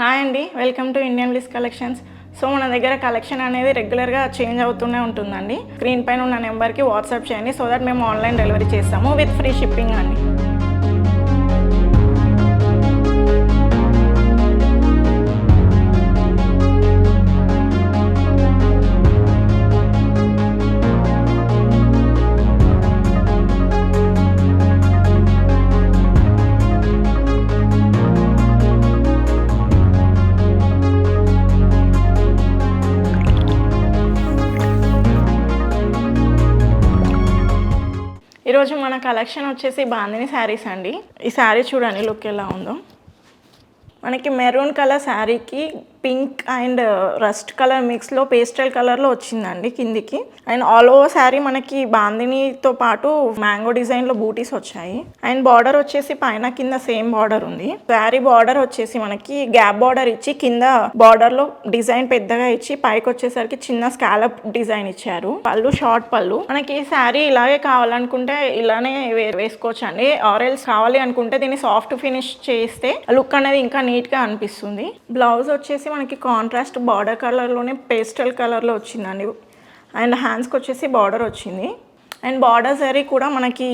Hi అండి, welcome to Indian bliss collections. So మన దగ్గర కలెక్షన్ అనేది రెగ్యులర్గా చేంజ్ అవుతూనే ఉంటుందండి. స్క్రీన్ పైన ఉన్న నెంబర్కి వాట్సాప్ చేయండి సో దట్ మేము ఆన్లైన్ డెలివరీ చేస్తాము విత్ ఫ్రీ షిప్పింగ్ అండి. ఈరోజు మన కలెక్షన్ వచ్చేసి బాందిని శారీస్ అండి. ఈ శారీ చూడండి లుక్ ఎలా ఉందో. మనకి మెరూన్ కలర్ శారీకి పింక్ అండ్ రస్ట్ కలర్ మిక్స్లో పేస్టల్ కలర్లో వచ్చిందండి కిందికి. అండ్ ఆల్ ఓవర్ శారీ మనకి బాందినితో పాటు మ్యాంగో డిజైన్లో బూటీస్ వచ్చాయి. అండ్ బార్డర్ వచ్చేసి పైన కింద సేమ్ బార్డర్ ఉంది. శారీ బార్డర్ వచ్చేసి మనకి గ్యాప్ బార్డర్ ఇచ్చి కింద బార్డర్లో డిజైన్ పెద్దగా ఇచ్చి పైకి వచ్చేసరికి చిన్న స్కాలప్ డిజైన్ ఇచ్చారు. పళ్ళు షార్ట్ పళ్ళు. మనకి ఈ శారీ ఇలాగే కావాలనుకుంటే ఇలానే వేసుకోవచ్చు అండి. ఆరెల్స్ కావాలి అనుకుంటే దీన్ని సాఫ్ట్ ఫినిష్ చేస్తే లుక్ అనేది ఇంకా నీట్గా అనిపిస్తుంది. బ్లౌజ్ వచ్చేసి మనకి కాంట్రాస్ట్ బార్డర్ కలర్లోనే పేస్టల్ కలర్లో వచ్చిందండి. అండ్ హ్యాండ్స్కి వచ్చేసి బార్డర్ వచ్చింది. అండ్ బార్డర్ జరీ కూడా మనకి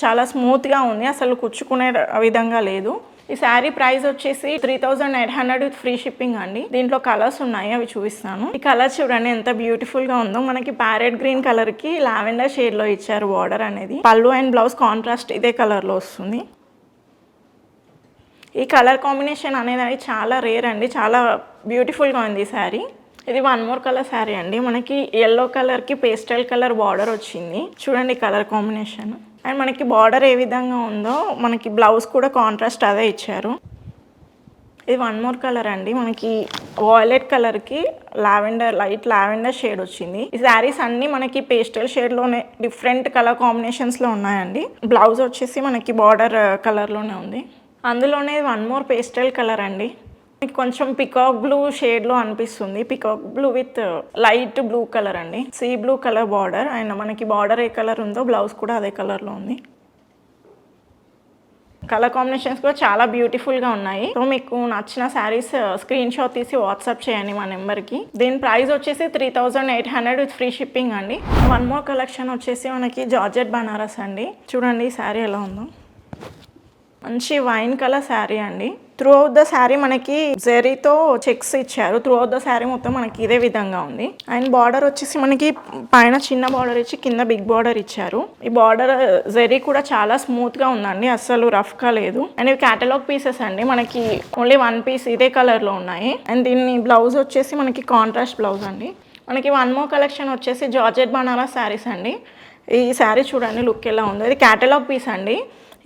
చాలా స్మూత్గా ఉంది, అసలు కుచ్చుకునే విధంగా లేదు. ఈ శారీ ప్రైస్ వచ్చేసి 3800 విత్ ఫ్రీ షిప్పింగ్ అండి. దీంట్లో కలర్స్ ఉన్నాయి, అవి చూపిస్తాను. ఈ కలర్ చూడండి ఎంత బ్యూటిఫుల్గా ఉందో. మనకి ప్యారెట్ గ్రీన్ కలర్కి లావెండర్ షేడ్లో ఇచ్చారు బార్డర్ అనేది. పళ్ళు అండ్ బ్లౌజ్ కాంట్రాస్ట్ ఇదే కలర్లో వస్తుంది. ఈ కలర్ కాంబినేషన్ అనేది చాలా రేర్ అండి, చాలా బ్యూటిఫుల్గా ఉంది ఈ శారీ. ఇది వన్ మోర్ కలర్ శారీ అండి. మనకి ఎల్లో కలర్కి పేస్టల్ కలర్ బార్డర్ వచ్చింది. చూడండి కలర్ కాంబినేషన్. అండ్ మనకి బార్డర్ ఏ విధంగా ఉందో మనకి బ్లౌజ్ కూడా కాంట్రాస్ట్ అదే ఇచ్చారు. ఇది వన్ మోర్ కలర్ అండి. మనకి వాయిలెట్ కలర్కి లైట్ లావెండర్ షేడ్ వచ్చింది. ఈ శారీస్ అన్నీ మనకి పేస్టల్ షేడ్లోనే డిఫరెంట్ కలర్ కాంబినేషన్స్లో ఉన్నాయండి. బ్లౌజ్ వచ్చేసి మనకి బార్డర్ కలర్లోనే ఉంది. అందులోనే వన్ మోర్ పేస్టల్ కలర్ అండి. మీకు కొంచెం పికాక్ బ్లూ షేడ్లో అనిపిస్తుంది. Peacock blue with light blue colour అండి. Sea blue colour border. And మనకి బార్డర్ ఏ కలర్ ఉందో బ్లౌజ్ కూడా అదే కలర్లో ఉంది. కలర్ కాంబినేషన్స్ కూడా చాలా బ్యూటిఫుల్గా ఉన్నాయి. సో మీకు నచ్చిన శారీస్ స్క్రీన్ షాట్ తీసి వాట్సాప్ చేయండి మా నెంబర్కి. దీని ప్రైస్ వచ్చేసి 3800 విత్ ఫ్రీ షిప్పింగ్ అండి. వన్ మోర్ కలెక్షన్ వచ్చేసి మనకి జార్జెట్ బనారస్ అండి. చూడండి ఈ శారీ ఎలా ఉందో. మంచి వైన్ కలర్ శారీ అండి. త్రూ అవుట్ ద శారీ మనకి జెరీతో చెక్స్ ఇచ్చారు. త్రూ అవుట్ ద శారీ మొత్తం మనకి ఇదే విధంగా ఉంది. అండ్ బార్డర్ వచ్చేసి మనకి పైన చిన్న బార్డర్ ఇచ్చి కింద బిగ్ బార్డర్ ఇచ్చారు. ఈ బార్డర్ జెరీ కూడా చాలా స్మూత్గా ఉందండి, అస్సలు రఫ్గా లేదు. అండ్ ఇవి క్యాటలాగ్ పీసెస్ అండి. మనకి ఓన్లీ వన్ పీస్ ఇదే కలర్లో ఉన్నాయి. అండ్ దీన్ని బ్లౌజ్ వచ్చేసి మనకి కాంట్రాస్ట్ బ్లౌజ్ అండి. మనకి వన్ మోర్ కలెక్షన్ వచ్చేసి జార్జెట్ బనారస్ శారీస్ అండి. ఈ శారీ చూడండి లుక్ ఎలా ఉందో. ఇది క్యాటలాగ్ పీస్ అండి.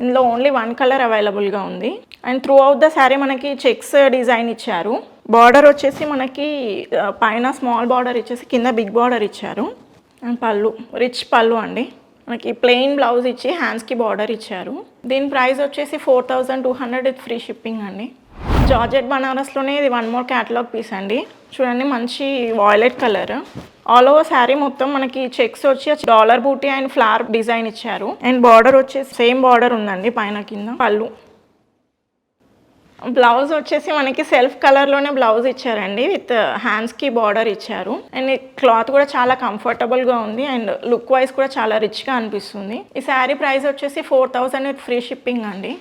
ఇందులో ఓన్లీ వన్ కలర్ అవైలబుల్గా ఉంది. And through out the sari మనకి చెక్స్ డిజైన్ ఇచ్చారు. బార్డర్ వచ్చేసి మనకి పైన స్మాల్ బార్డర్ ఇచ్చేసి కింద బిగ్ బార్డర్ ఇచ్చారు. అండ్ పళ్ళు రిచ్ పళ్ళు అండి. మనకి ప్లెయిన్ బ్లౌజ్ ఇచ్చి హ్యాండ్స్కి బార్డర్ ఇచ్చారు. దీని ప్రైస్ వచ్చేసి 4200 విత్ ఫ్రీ షిప్పింగ్ అండి. జార్జెట్ బనారస్లోనే ఇది వన్ మోర్ క్యాటలాగ్ పీస్ అండి. చూడండి మంచి violet colour. All over sari మొత్తం మనకి చెక్స్ వచ్చి డాలర్ బూటీ అండ్ ఫ్లవర్ డిజైన్ ఇచ్చారు. అండ్ బార్డర్ వచ్చేసి సేమ్ బార్డర్ ఉందండి పైన కింద. పళ్ళు బ్లౌజ్ వచ్చేసి మనకి సెల్ఫ్ కలర్లోనే బ్లౌజ్ ఇచ్చారండి విత్ హ్యాండ్స్కి బార్డర్ ఇచ్చారు. అండ్ క్లాత్ కూడా చాలా కంఫర్టబుల్గా ఉంది. అండ్ లుక్ వైజ్ కూడా చాలా రిచ్గా అనిపిస్తుంది. ఈ శారీ ప్రైస్ వచ్చేసి 4000 విత్ ఫ్రీ షిప్పింగ్ అండి.